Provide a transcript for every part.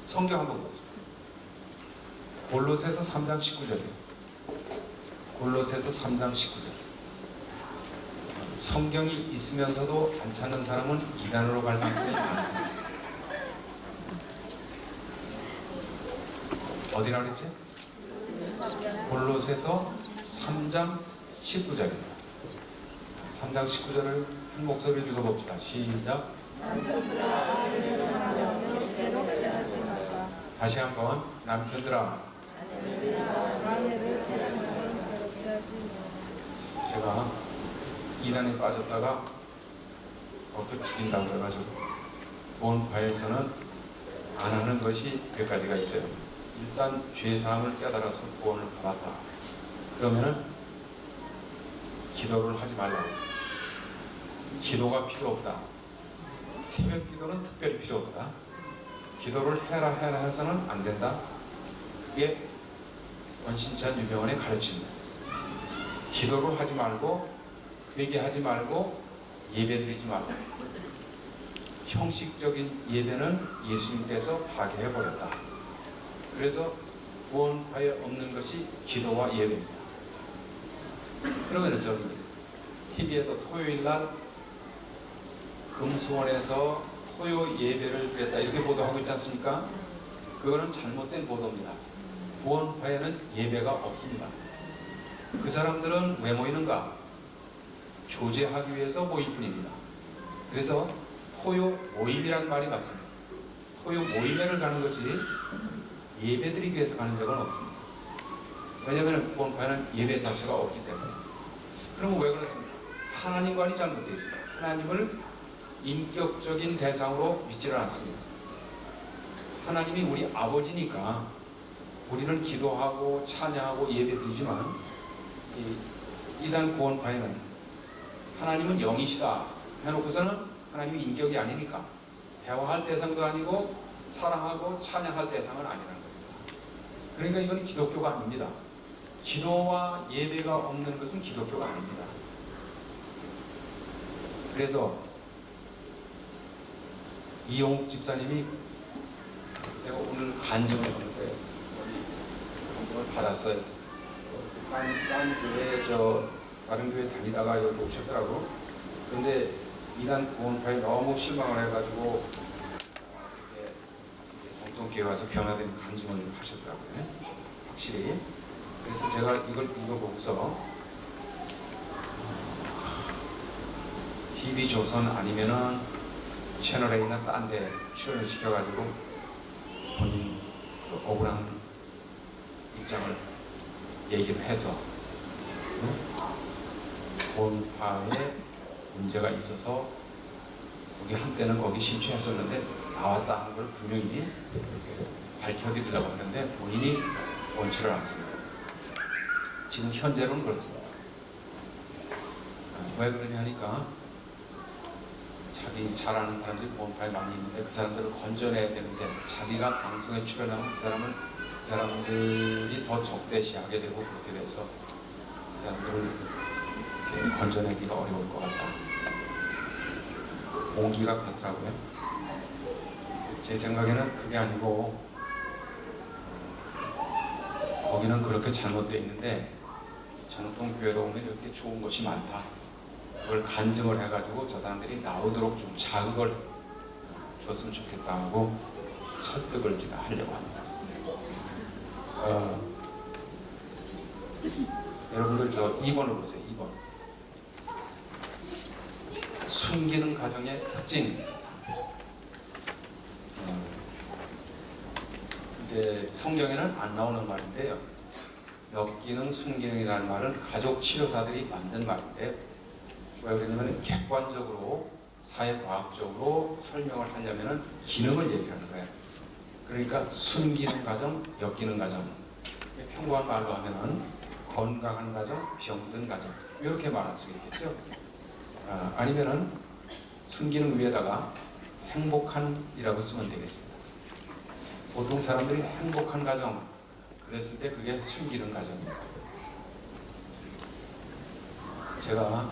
성경 한번 보세요. 골로새서 3장 19절이에요. 골로새서 3장 19절. 성경이 있으면서도 안 찾는 사람은 이단으로 갈 가능성이 많습니다. 어디라 그랬지? 골로새서 3장 19절입니다. 3장 19절을 한 목소리로 읽어봅시다. 시작. 다시 한번. 남편들아, 제가 이단에 빠졌다가 거기서 죽인다고 해가지고 보험파에서는 안 하는 것이 몇 가지가 있어요. 일단 죄사함을 깨달아서 구원을 받았다. 그러면은 기도를 하지 말라고. 기도가 필요 없다. 새벽 기도는 특별히 필요 없다. 기도를 해라 해서는 안 된다. 그게 원신찬 유병원의 가르침입니다. 기도를 하지 말고, 회개하지 말고, 예배 드리지 말고. 형식적인 예배는 예수님께서 파괴해버렸다. 그래서 구원파에 없는 것이 기도와 예배입니다. 그러면은 저기 TV에서 토요일날 금수원에서 토요 예배를 드렸다 이렇게 보도하고 있지 않습니까? 그거는 잘못된 보도입니다. 구원파에는 예배가 없습니다. 그 사람들은 왜 모이는가? 교제하기 위해서 모일 뿐입니다. 그래서 토요 모임이란 말이 맞습니다. 토요 모임회를 가는 거지 예배 드리기 위해서 가는 적은 없습니다. 왜냐하면 구원파에는 예배 자체가 없기 때문에. 그러면 왜 그렇습니까? 하나님과는 잘못되어 있습니다. 하나님을 인격적인 대상으로 믿지를 않습니다. 하나님이 우리 아버지니까 우리는 기도하고 찬양하고 예배 드리지만 이단 구원파에는 하나님은 영이시다 해놓고서는 하나님이 인격이 아니니까 대화할 대상도 아니고 사랑하고 찬양할 대상은 아니라는 겁니다. 그러니까 이건 기독교가 아닙니다. 기도와 예배가 없는 것은 기독교가 아닙니다. 그래서 이용욱 집사님이 내가 오늘 간증을 하는데 간증을 받았어요. 다른 교회 다니다가 여기 오셨더라고. 근데 이단 구원파에 너무 실망을 해가지고 정통교회 와서 변화된 간증을 하셨더라고요. 확실히. 그래서 제가 이걸 읽어보고서 TV조선 아니면은 채널A나 딴 데 출연을 시켜가지고 본인 억울한 입장을 얘기를 해서 구원파에 문제가 있어서 거기 한때는 거기 심취했었는데 나왔다 하는 걸 분명히 밝혀드리려고 하는데 본인이 원치를 않습니다. 지금 현재로는 그렇습니다. 왜 그러냐 하니까 자기 잘 아는 사람들이 구원파에 많이 있는데 그 사람들을 건져내야 되는데 자기가 방송에 출연하면 그 사람들이 더 적대시하게 되고 그렇게 돼서 그 사람들을 이렇게 건져내기가 어려울 것 같다. 오기가 그렇더라고요. 제 생각에는 그게 아니고 거기는 그렇게 잘못되어 있는데 전통교회로 오면 이렇게 좋은 것이 많다. 그걸 간증을 해가지고 저 사람들이 나오도록 좀 자극을 줬으면 좋겠다 하고 설득을 제가 하려고 합니다. 여러분들 저 2번을 보세요. 2번. 숨기는 가정의 특징입니다. 이제 성경에는 안 나오는 말인데요. 엮이는 순기능이라는 말은 가족 치료사들이 만든 말인데 왜 그러냐면 객관적으로 사회과학적으로 설명을 하려면 기능을 얘기하는 거예요. 그러니까 순기능 가정, 엮이는 가정. 평범한 말로 하면은 건강한 가정, 병든 가정. 이렇게 말할 수 있겠죠. 아니면은 순기능 위에다가 행복한이라고 쓰면 되겠습니다. 보통 사람들이 행복한 가정 그랬을 때 그게 순기능 가정입니다. 제가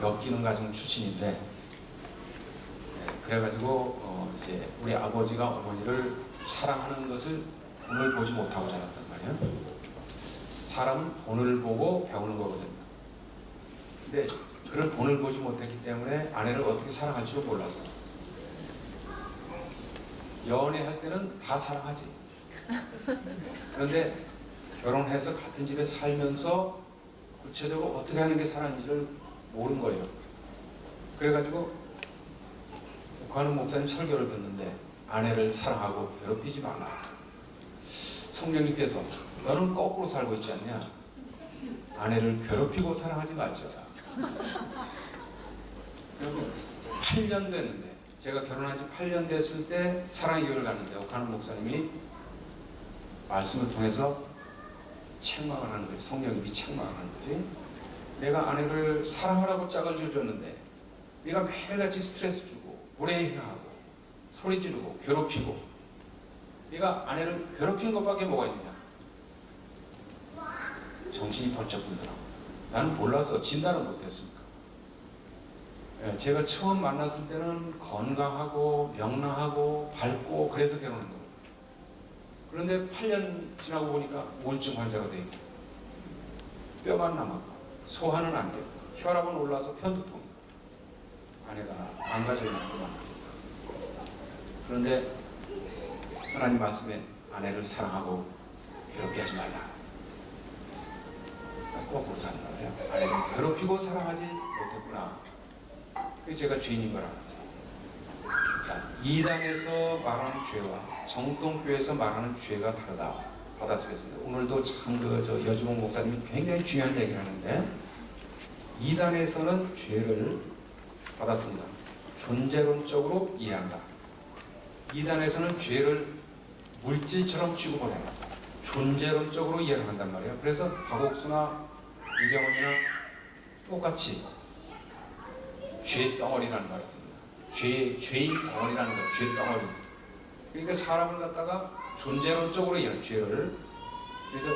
엮이는 가정 출신인데 그래가지고 이제 우리 아버지가 어머니를 사랑하는 것을 돈을 보지 못하고 자랐단 말이에요. 사람은 돈을 보고 배우는 거거든요. 근데 그런 돈을 보지 못했기 때문에 아내를 어떻게 사랑할지도 몰랐어. 연애할 때는 다 사랑하지. 그런데 결혼해서 같은 집에 살면서 구체적으로 어떻게 하는 게 사랑인지를 모르는 거예요. 그래가지고 관음 목사님 설교를 듣는데 아내를 사랑하고 괴롭히지 말라. 성령님께서 너는 거꾸로 살고 있지 않냐? 아내를 괴롭히고 사랑하지 말지어다. 8년 됐는데 제가 결혼한 지 8년 됐을 때 사랑의 교회를 갔는데 옥하는 목사님이 말씀을 통해서 책망을 하는 거예요. 성령님이 책망을 하는 거지. 내가 아내를 사랑하라고 짝을 지어줬는데 네가 매일같이 스트레스 주고 불행하고 소리 지르고 괴롭히고 네가 아내를 괴롭힌 것밖에 뭐가 있느냐. 정신이 번쩍 들더라고. 나는 몰라서 진단을 못했습니다. 제가 처음 만났을 때는 건강하고 명랑하고 밝고 그래서 결혼한 거예요. 그런데 8년 지나고 보니까 우울증 환자가 돼 있고 뼈만 남았고 소화는 안 되고 혈압은 올라서 편두통. 아내가 망가져 있는 것만. 그런데 하나님 말씀에 아내를 사랑하고 괴롭게 하지 말라. 거꾸로 사는 거예요. 아내를 괴롭히고 사랑하지 못했구나. 그래서 제가 죄인인 걸 알았어요. 자, 이단에서 말하는 죄와 정통교회에서 말하는 죄가 다르다. 받아쓰겠습니다. 오늘도 참 여주봉 목사님이 굉장히 중요한 얘기를 하는데 이단에서는 죄를 받았습니다. 존재론적으로 이해한다. 이단에서는 죄를 물질처럼 취급을 해요. 존재론적으로 이해를 한단 말이에요. 그래서 박옥수나 유경원이나 똑같이 죄 덩어리라는 말을 씁니다. 죄의 덩어리라는 거예요. 죄 덩어리. 그러니까 사람을 갖다가 존재론적으로 이해하는 죄를. 그래서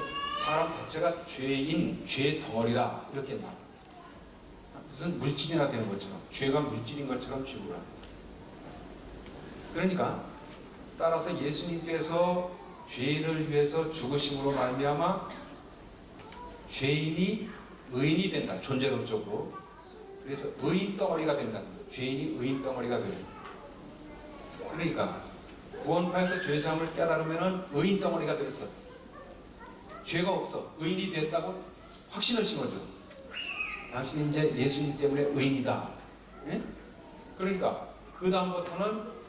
사람 자체가 죄인, 죄 덩어리다 이렇게 말합니다. 무슨 물질이나 되는 것처럼 죄가 물질인 것처럼 취급을 합니다. 그러니까 따라서 예수님께서 죄인을 위해서 죽으심으로 말미암아 죄인이 의인이 된다. 존재론적으로. 그래서 의인 덩어리가 된다는 거예요. 죄인이 의인 덩어리가 되는 거예요. 그러니까 구원파에서 죄사함을 깨달으면 의인 덩어리가 되었어. 죄가 없어. 의인이 됐다고 확신을 심어줘. 당신이 이제 예수님 때문에 의인이다. 예? 그러니까 그 다음부터는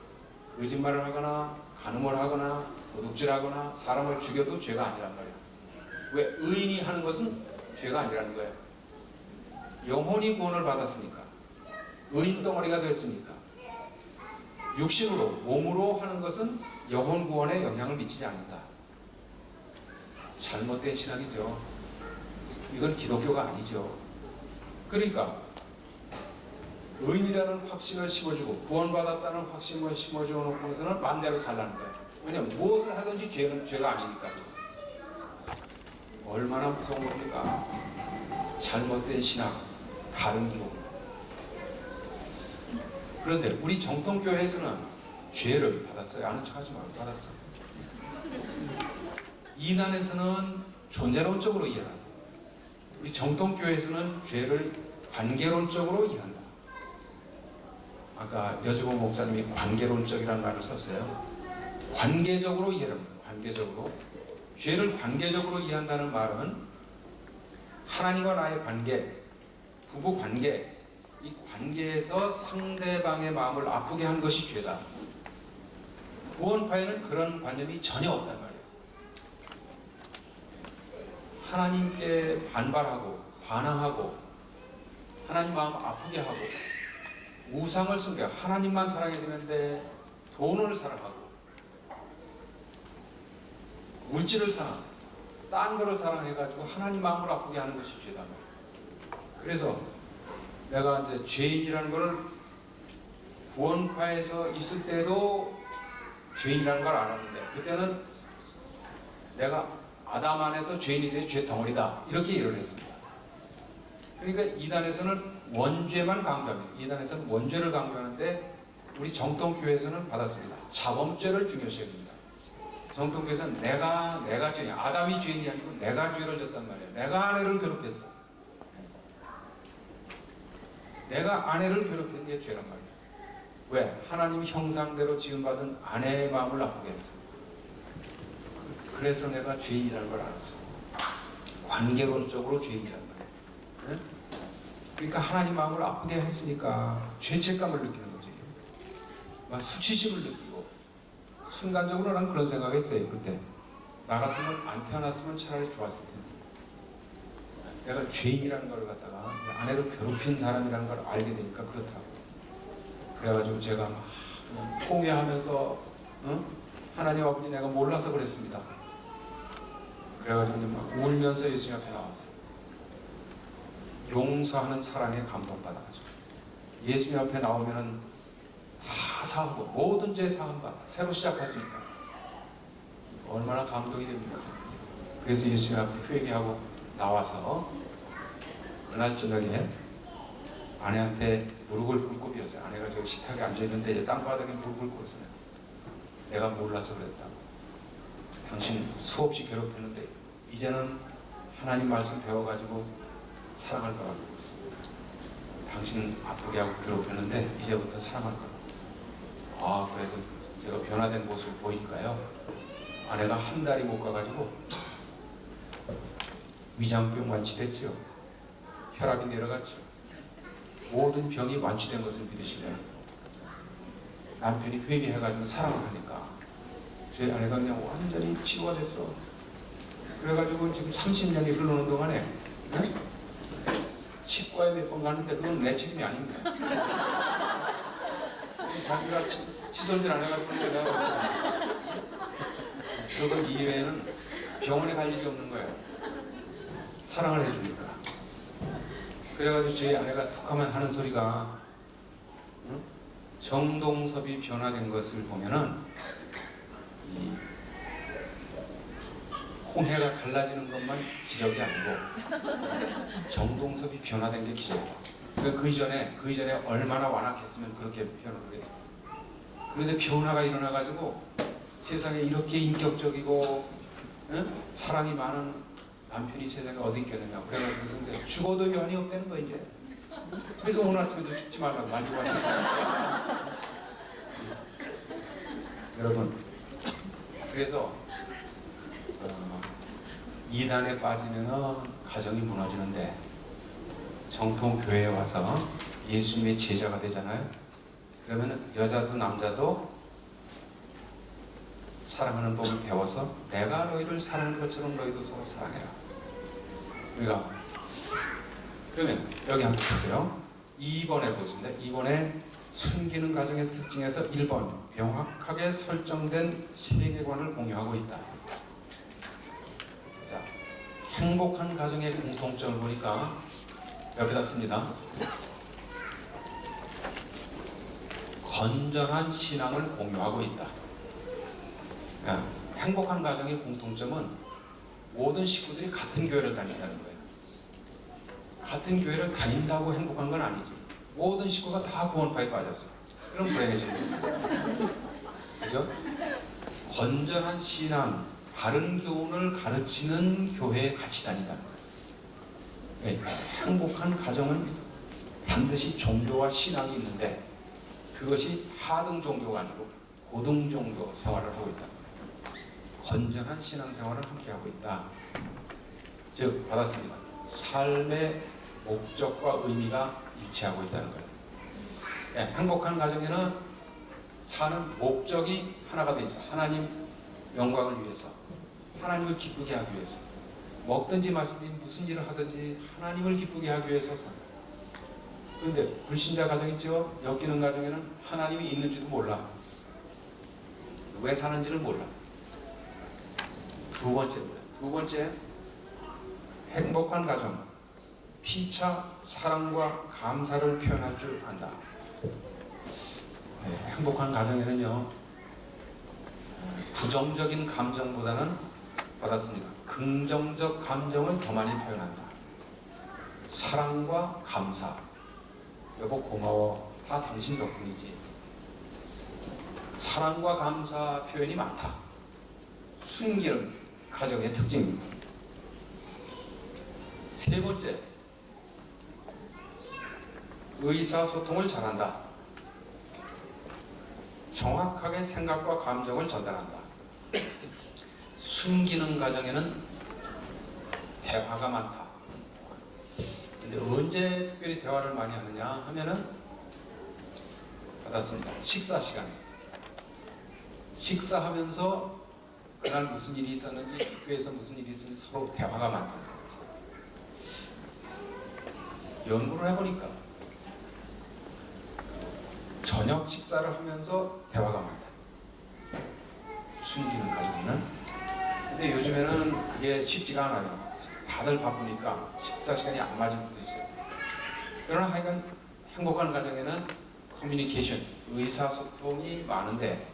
거짓말을 하거나 간음을 하거나 도둑질하거나 사람을 죽여도 죄가 아니란 말이야. 왜? 의인이 하는 것은 죄가 아니라는 거야. 영혼이 구원을 받았으니까 의인 덩어리가 됐으니까 육신으로 몸으로 하는 것은 영혼 구원에 영향을 미치지 않는다. 잘못된 신학이죠. 이건 기독교가 아니죠. 그러니까 의인이라는 확신을 심어주고 구원받았다는 확신을 심어줘 놓고서는 반대로 살라는 거예요. 왜냐하면 무엇을 하든지 죄는 죄가 아니니까. 얼마나 무서운 겁니까? 잘못된 신학, 다른 교. 그런데 우리 정통교회에서는 죄를 받았어요. 아는 척하지 말고 받았어요. 이단에서는 존재론적으로 이해한다. 우리 정통교회에서는 죄를 관계론적으로 이해한다. 아까 여주봉 목사님이 관계론적이라는 말을 썼어요. 관계적으로 이해를 합니다. 관계적으로. 죄를 관계적으로 이해한다는 말은 하나님과 나의 관계, 부부 관계, 이 관계에서 상대방의 마음을 아프게 한 것이 죄다. 구원파에는 그런 관념이 전혀 없단 말이에요. 하나님께 반발하고 반항하고 하나님 마음 아프게 하고 우상을 숭배, 하나님만 사랑해야 되는데 돈을 사랑하고 물질을 사랑, 딴 거를 사랑해가지고 하나님 마음을 아프게 하는 것이 죄다. 그래서 내가 이제 죄인이라는 거를 구원파에서 있을 때도 죄인이라는 걸 알았는데 그때는 내가 아담 안에서 죄인이 돼 죄 덩어리다 이렇게 이해를 했습니다. 그러니까 이단에서는 원죄만 강조합니다. 이단에서는 원죄를 강조하는데 우리 정통교회에서는 받았습니다. 자범죄를 중요시 여깁니다. 정통교회에서는 내가 죄인, 아담이 죄인이 아니고 내가 죄를 졌단 말이에요. 내가 아내를 괴롭혔어. 내가 아내를 괴롭힌 게 죄란 말이에요. 왜? 하나님 형상대로 지음받은 아내의 마음을 나쁘게 했어. 그래서 내가 죄인이라는 걸 알았어. 관계론적으로 죄인이란 말이에요. 네? 그러니까 하나님 마음을 아프게 했으니까 죄책감을 느끼는 거지. 막 수치심을 느끼고. 순간적으로 난 그런 생각했어요. 그때 나 같으면 안 태어났으면 차라리 좋았을 텐데. 내가 죄인이라는 걸 갖다가 아내를 괴롭힌 사람이라는 걸 알게 되니까 그렇더라고. 그래가지고 제가 막 그냥 통회하면서 하나님 아버지 내가 몰라서 그랬습니다. 그래가지고 막 울면서 예수님 앞에 나왔어요. 용서하는 사랑에 감동받아가지고 예수님 앞에 나오면은 다 사하고 모든 죄 사함받아 새로 시작할 수 있다. 얼마나 감동이 됩니까? 그래서 예수님 앞에 회개하고 나와서 그날 저녁에 아내한테 무릎을 꿇고 빌었어요. 아내가 저 식탁에 앉아있는데 이제 땅바닥에 무릎을 꿇었어요. 내가 몰라서 그랬다고. 당신 수없이 괴롭혔는데 이제는 하나님 말씀 배워가지고 사랑할 거라고. 당신 아프게 하고 괴롭혔는데 이제부터 사랑할 거라고. 아, 그래도 제가 변화된 모습을 보이니까요. 아내가 한 달이 못 가가지고 위장병 완치됐죠. 혈압이 내려갔죠. 모든 병이 완치된 것을 믿으시면 남편이 회개해가지고 사랑을 하니까 제 아내가 그냥 완전히 치유가 됐어. 그래가지고 지금 30년이 흐르는 동안에 치과에 몇 번 가는데 그건 내 책임이 아닙니다. 자기가 시설질 안 해가지고 내가 그거 이외에는 병원에 갈 일이 없는 거예요. 사랑을 해주니까. 그래가지고 제 아내가 툭하면 하는 소리가 정동섭이 변화된 것을 보면은 이 홍해가 갈라지는 것만 기적이 아니고 정동섭이 변화된 게 기적이야. 그 이전에 얼마나 완악했으면 그렇게 변화를 했어. 그런데 변화가 일어나가지고 세상에 이렇게 인격적이고 사랑이 많은 남편이 세상에 어디 있겠느냐. 그래가지고 근데 죽어도 연이 없다는 거야 이제. 그래서 오늘 아침에도 죽지 말라고 말리고 왔어요. 여러분, 그래서 이단에 빠지면 가정이 무너지는데 정통 교회에 와서 예수님의 제자가 되잖아요. 그러면 여자도 남자도 사랑하는 법을 배워서 내가 너희를 사랑하는 것처럼 너희도 서로 사랑해라. 우리가 그러면 여기 한번 보세요. 2번에 보겠습니다. 2번에 숨기는 가정의 특징에서 1번 명확하게 설정된 세계관을 공유하고 있다. 자, 행복한 가정의 공통점을 보니까 옆에다 씁니다. 건전한 신앙을 공유하고 있다. 그러니까 행복한 가정의 공통점은 모든 식구들이 같은 교회를 다닌다는 거예요. 같은 교회를 다닌다고 행복한 건 아니지. 모든 식구가 다 구원파에 빠졌어요. 그럼 불행해지는 거예요. 그죠? 건전한 신앙, 바른 교훈을 가르치는 교회에 같이 다닌다는 거예요. 행복한 가정은 반드시 종교와 신앙이 있는데 그것이 하등 종교가 아니고 고등 종교 생활을 하고 있다. 건전한 신앙생활을 함께하고 있다. 즉 받았습니다. 삶의 목적과 의미가 일치하고 있다는 거예요. 행복한 가정에는 사는 목적이 하나가 돼 있어. 하나님 영광을 위해서, 하나님을 기쁘게 하기 위해서. 먹든지 마시든지 무슨 일을 하든지 하나님을 기쁘게 하기 위해서 산다. 그런데 불신자 가정 있죠? 엮이는 가정에는 하나님이 있는지도 몰라. 왜 사는지를 몰라. 두 번째, 행복한 가정. 피차 사랑과 감사를 표현할 줄 안다. 행복한 가정에는요, 부정적인 감정보다는 받았습니다. 긍정적 감정을 더 많이 표현한다. 사랑과 감사. 여보 고마워. 다 당신 덕분이지. 사랑과 감사 표현이 많다. 숨기는 가정의 특징입니다. 세 번째, 의사소통을 잘한다. 정확하게 생각과 감정을 전달한다. 숨기는 가정에는 대화가 많다. 근데 언제 특별히 대화를 많이 하느냐 하면은 받았습니다. 식사 시간에. 식사하면서 그날 무슨 일이 있었는지, 학교에서 무슨 일이 있었는지 서로 대화가 많다는 거죠. 연구를 해보니까 저녁 식사를 하면서 대화가 많다. 숨기는 가정에는. 근데 요즘에는 그게 쉽지가 않아요. 다들 바쁘니까 식사 시간이 안 맞을 수도 있어요. 그러나 하여간 행복한 가정에는 커뮤니케이션, 의사소통이 많은데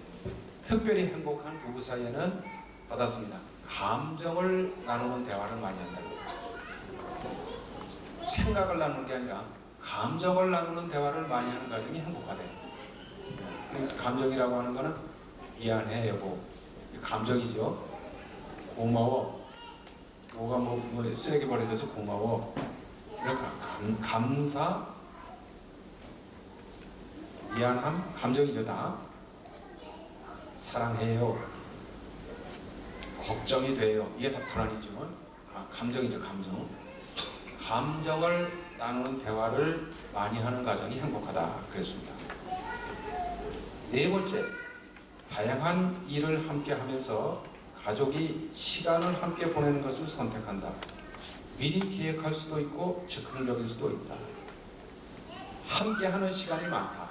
특별히 행복한 부부 사이에는 받았습니다. 감정을 나누는 대화를 많이 한다고. 생각을 나누는 게 아니라 감정을 나누는 대화를 많이 하는 가정이 행복하대요. 그러니까 감정이라고 하는 거는 미안해 여보, 감정이죠. 고마워, 뭐가 뭐 쓰레기 버려줘서 고마워, 이런 감사, 미안함, 감정이죠. 다 사랑해요, 걱정이 돼요, 이게 다 불안이지만 감정이죠. 감정을 나누는 대화를 많이 하는 가정이 행복하다 그랬습니다. 네 번째, 다양한 일을 함께 하면서 가족이 시간을 함께 보내는 것을 선택한다. 미리 계획할 수도 있고 즉흥적일 수도 있다. 함께 하는 시간이 많다.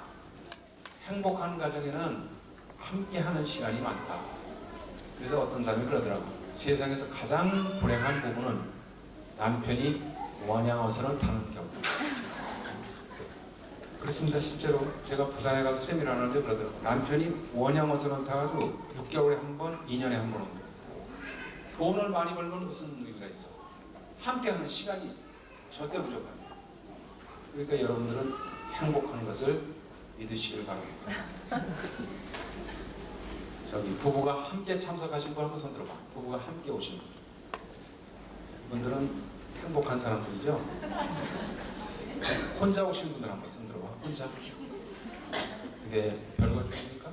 행복한 가정에는 함께 하는 시간이 많다. 그래서 어떤 사람이 그러더라고요. 세상에서 가장 불행한 부부는 남편이 원양어선을 타는 경우. 그렇습니다. 실제로 제가 부산에 가서 세미나를 하는데 그러더라고요. 남편이 원양어선을 타가지고 6개월에 한 번, 2년에 한 번 온다. 돈을 많이 벌면 무슨 의미가 있어? 함께하는 시간이 절대 부족합니다. 그러니까 여러분들은 행복한 것을 믿으시길 바랍니다. 저기 부부가 함께 참석하신 분 한번 손 들어봐. 부부가 함께 오신 분. 이분들은 행복한 사람들이죠. 혼자 오신 분들 한번 손 들어봐. 혼자. 이게 별거 중입니까?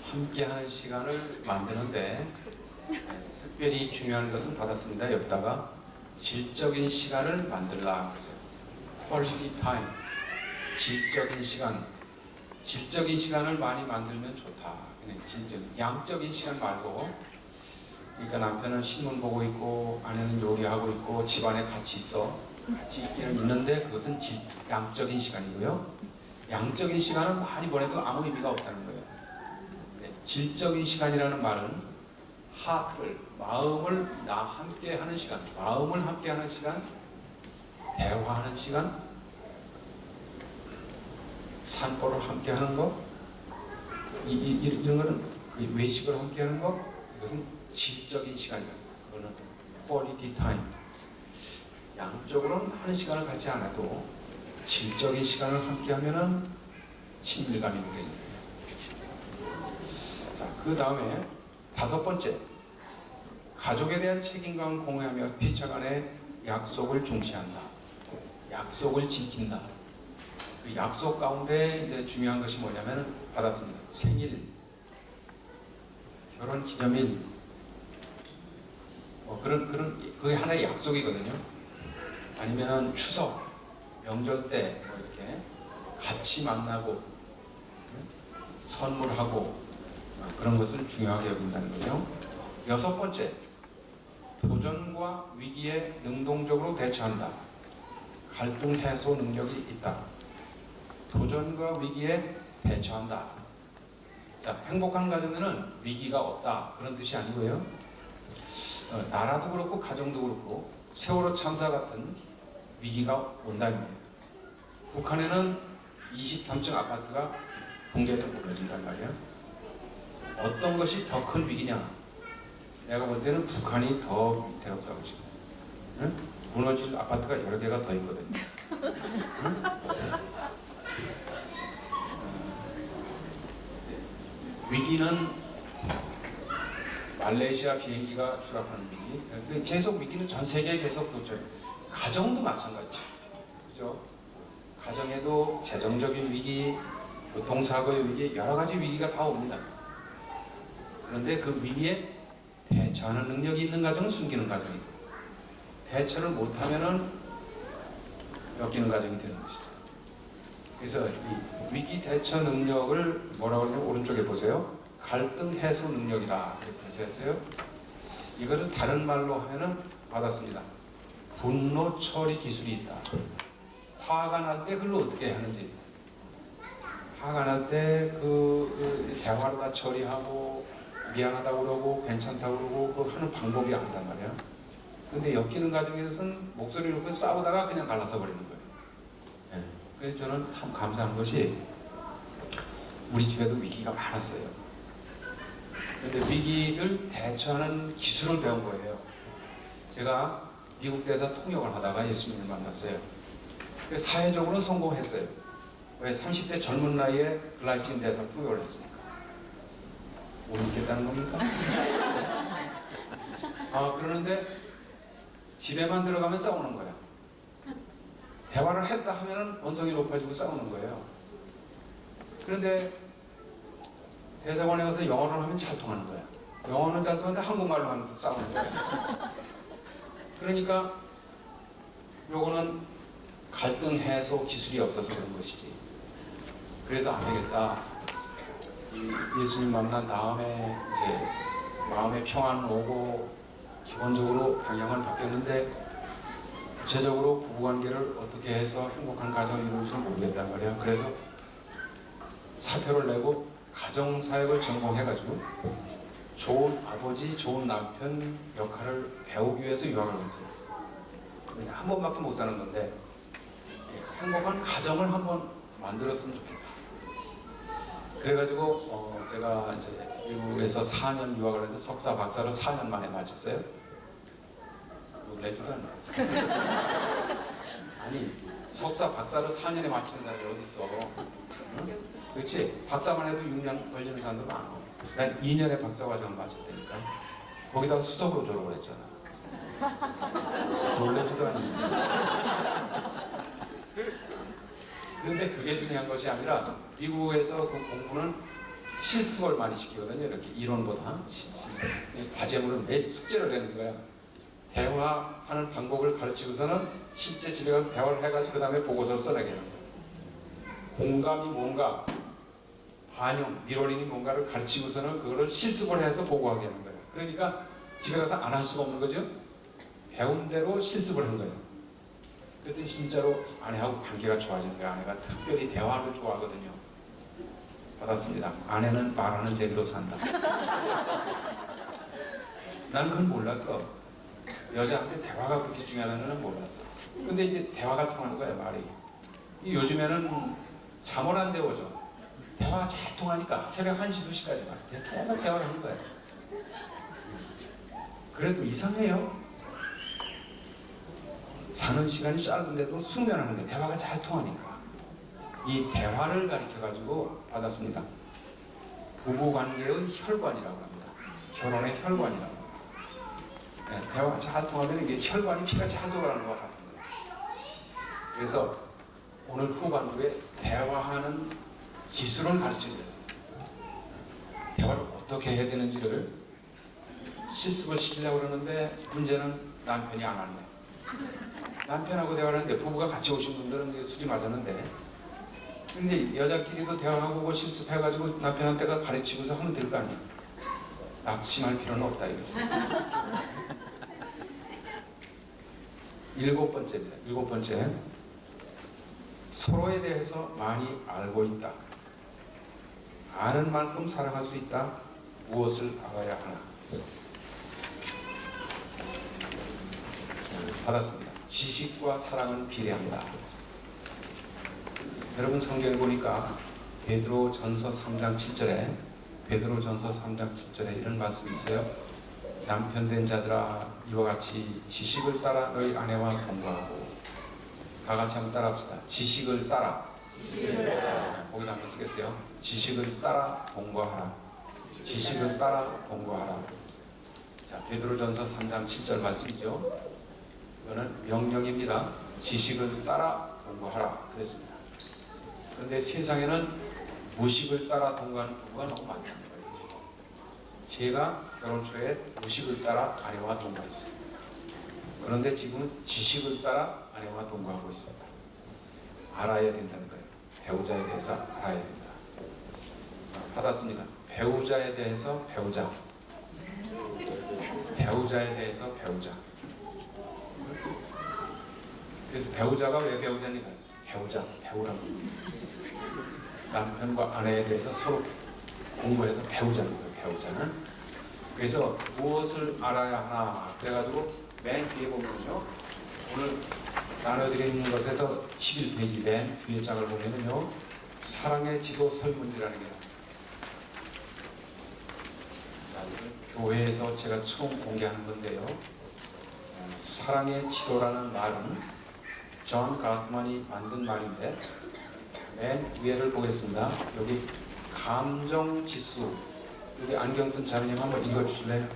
함께하는 시간을 만드는데 특별히 중요한 것은 받았습니다. 여기다가 질적인 시간을 만들라 그러세요. quality time. 질적인 시간을 많이 만들면 좋다. 그냥 양적인 시간 말고, 그러니까 남편은 신문 보고 있고 아내는 요리하고 있고 집안에 같이 있기는 있는데 그것은 양적인 시간이고요. 양적인 시간은 많이 보내도 아무 의미가 없다는 거예요. 네, 질적인 시간이라는 말은 마음을 함께 하는 시간, 마음을 함께 하는 시간, 대화하는 시간, 산보를 함께 하는 거, 이런 거는 외식을 함께 하는 거, 이것은 질적인 시간이다. 그거는 quality time. 양적으로는 하는 시간을 갖지 않아도 질적인 시간을 함께 하면은 친밀감이 느껴집니다. 자, 그 다음에 다섯 번째, 가족에 대한 책임감을 공유하며 피차 간의 약속을 중시한다. 약속을 지킨다. 그 약속 가운데 이제 중요한 것이 뭐냐면 받았습니다. 생일, 결혼 기념일, 그게 하나의 약속이거든요. 아니면 추석, 명절 때 이렇게 같이 만나고 선물하고 그런 것을 중요하게 여긴다는 거죠. 여섯 번째, 도전과 위기에 능동적으로 대처한다. 갈등 해소 능력이 있다. 도전과 위기에 대처한다. 자, 행복한 가정에는 위기가 없다. 그런 뜻이 아니고요. 나라도 그렇고 가정도 그렇고 세월호 참사 같은 위기가 온다는 거예요. 북한에는 23층 아파트가 붕괴해서 무너진단 말이에요. 어떤 것이 더 큰 위기냐? 내가 볼 때는 북한이 더 위태롭다고 지금. 응? 무너질 아파트가 여러 개가 더 있거든요. 응? 위기는 말레이시아 비행기가 추락하는 위기, 계속 위기는 전 세계에 계속 도착해요. 가정도 마찬가지죠. 그죠? 가정에도 재정적인 위기, 교통사고의 위기, 여러 가지 위기가 다 옵니다. 그런데 그 위기에 대처하는 능력이 있는 가정은 숨기는 가정이고, 대처를 못하면은 엮이는 가정이 되는 것이죠. 그래서 이 위기 대처 능력을 뭐라고 하냐면 오른쪽에 보세요. 갈등 해소 능력이다 이렇게 했어요. 이거를 다른 말로 하면은 받았습니다. 분노 처리 기술이 있다. 화가 날 때 그걸 어떻게 하는지, 화가 날 때 그 대화로 다 처리하고 미안하다고 그러고 괜찮다고 그러고 그 하는 방법이 안단 말이야. 근데 엮이는 가정에서는 목소리 놓고 싸우다가 그냥 갈라서 버리는 거예요. 네. 그래서 저는 참 감사한 것이 우리 집에도 위기가 많았어요. 근데 위기를 대처하는 기술을 배운 거예요. 제가 미국 대사 통역을 하다가 예수님을 만났어요. 사회적으로 성공했어요. 왜 30대 젊은 나이에 글라시킨 대사 통역을 했습니까? 못 믿겠다는 겁니까? 그러는데 집에만 들어가면 싸우는 거야. 대화를 했다 하면은 언성이 높아지고 싸우는 거예요. 그런데 대사관에 가서 영어를 하면 잘 통하는 거야. 영어는 잘 통하는데 한국말로 하면서 싸우는 거야. 그러니까 요거는 갈등 해소 기술이 없어서 그런 것이지. 그래서 안 되겠다. 예수님 만난 다음에 이제 마음의 평안은 오고 기본적으로 방향은 바뀌었는데 구체적으로 부부관계를 어떻게 해서 행복한 가정을 이루는지는 모르겠단 말이야. 그래서 사표를 내고 가정사역을 전공해가지고 좋은 아버지, 좋은 남편 역할을 배우기 위해서 유학을 했어요. 한 번밖에 못 사는 건데 행복한 가정을 한번 만들었으면 좋겠다. 그래가지고 제가 이제 미국에서 4년 유학을 했는데 석사, 박사를 4년 만에 마쳤어요. 놀래지도 않아요. 아니 석사, 박사를 4년에 마치는 사람이 어디 있어? 응? 그렇지? 박사만 해도 6년 걸리는 사람들 많아. 난 2년에 박사과정을 마쳤다니까. 거기다가 수석으로 졸업을 했잖아. 놀래지도 않아요. 그런데 그게 중요한 것이 아니라 미국에서 그 공부는 실습을 많이 시키거든요. 이렇게 이론보다 과제물은 매일 숙제를 내는 거야. 대화하는 방법을 가르치고서는 실제 집에 가서 대화를 해가지고 그 다음에 보고서를 써내게 하는 거야. 공감이 뭔가, 반영, 미러링이 뭔가를 가르치고서는 그거를 실습을 해서 보고하게 하는 거예요. 그러니까 집에 가서 안 할 수가 없는 거죠. 배운 대로 실습을 한 거예요. 그때 진짜로 아내하고 관계가 좋아지는 거예요. 아내가 특별히 대화를 좋아하거든요. 받았습니다. 아내는 말하는 재미로 산다. 난 그건 몰랐어. 여자한테 대화가 그렇게 중요하다는 건 몰랐어. 근데 이제 대화가 통하는 거야, 말이. 요즘에는 잠을 안 재워줘. 대화가 잘 통하니까 새벽 1시, 2시까지 계속 대화를 하는 거야. 그래도 이상해요. 자는 시간이 짧은데도 수면하는 게 대화가 잘 통하니까. 이 대화를 가르쳐가지고 받았습니다. 부부관계의 혈관이라고 합니다. 결혼의 혈관이라고 합니다. 네, 대화가 잘 통하면 이게 혈관이 피가 잘 돌아가는 것 같은 거예요. 그래서 오늘 후반부에 대화하는 기술을 가르쳐줘요. 대화를 어떻게 해야 되는지를 실습을 시키려고 그러는데 문제는 남편이 안 하는 거예요. 남편하고 대화를 하는데 부부가 같이 오신 분들은 이게 수지 맞았는데, 근데 여자끼리도 대화하고 뭐 실습해가지고 남편한테가 가르치고서 하면 될 거 아니야. 낙심할 필요는 없다 이거죠. 7번째입니다. 7번째. 서로에 대해서 많이 알고 있다. 아는 만큼 사랑할 수 있다. 무엇을 알아야 하나. 받았습니다. 지식과 사랑은 비례한다. 여러분 성경에 보니까 베드로전서 3장 7절에 이런 말씀이 있어요. 남편 된 자들아 이와 같이 지식을 따라 너희 아내와 동거하고. 다 같이 한번 따라 합시다. 지식을 따라. 거기다 한번 쓰겠어요. 지식을 따라 동거하라. 지식을 따라 동거하라. 자, 베드로전서 3장 7절 말씀이죠. 이거는 명령입니다. 지식을 따라 동거하라 그랬습니다. 그런데 세상에는 무식을 따라 동거하는 부부가 너무 많다는 거예요. 제가 결혼 초에 무식을 따라 아내와 동거했어요. 그런데 지금은 지식을 따라 아내와 동거하고 있습니다. 알아야 된다는 거예요. 배우자에 대해서 알아야 된다. 받았습니다. 배우자에 대해서 배우자. 배우자에 대해서 배우자. 그래서 배우자가 왜 배우자니까? 배우자, 배우라고. 남편과 아내에 대해서 서로 공부해서 배우자는 거예요. 배우자는. 그래서 무엇을 알아야 하나 그래가지고 맨 뒤에 보면요, 오늘 나눠드리는 것에서 11페이지 맨 뒤에 장을 보면요, 사랑의 지도 설문지라는 게 나옵니다. 교회에서 제가 처음 공개하는 건데요, 사랑의 지도라는 말은 존 가트만이 만든 말인데, 맨 위에를 보겠습니다. 여기 감정 지수, 여기 안경 쓴 자매님 한번 읽어주실래요?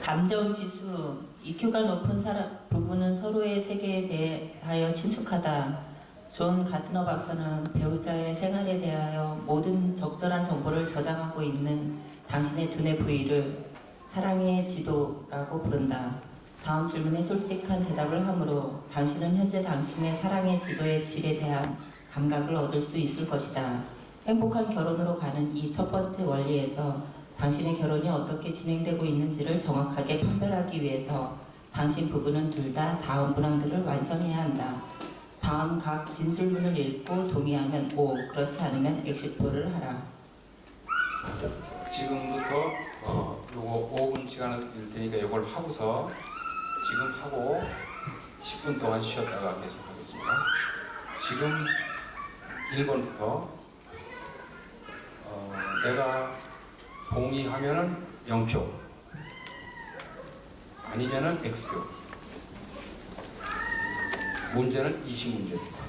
감정 지수, EQ가 높은 부부는 서로의 세계에 대하여 친숙하다. 존 가트너 박사는 배우자의 생활에 대하여 모든 적절한 정보를 저장하고 있는 당신의 두뇌 부위를 사랑의 지도라고 부른다. 다음 질문에 솔직한 대답을 하므로 당신은 현재 당신의 사랑의 지도의 질에 대한 감각을 얻을 수 있을 것이다. 행복한 결혼으로 가는 이 첫 번째 원리에서 당신의 결혼이 어떻게 진행되고 있는지를 정확하게 판별하기 위해서 당신 부부는 둘 다 다음 문항들을 완성해야 한다. 다음 각 진술문을 읽고 동의하면 O, 그렇지 않으면 엑시토를 하라. 지금부터 요거 5분 시간을 드릴 테니까 이걸 하고서 지금 하고 10분 동안 쉬었다가 계속하겠습니다. 지금 1번부터 내가 동의하면은 0표, 아니면은 X표. 문제는 20문제입니다.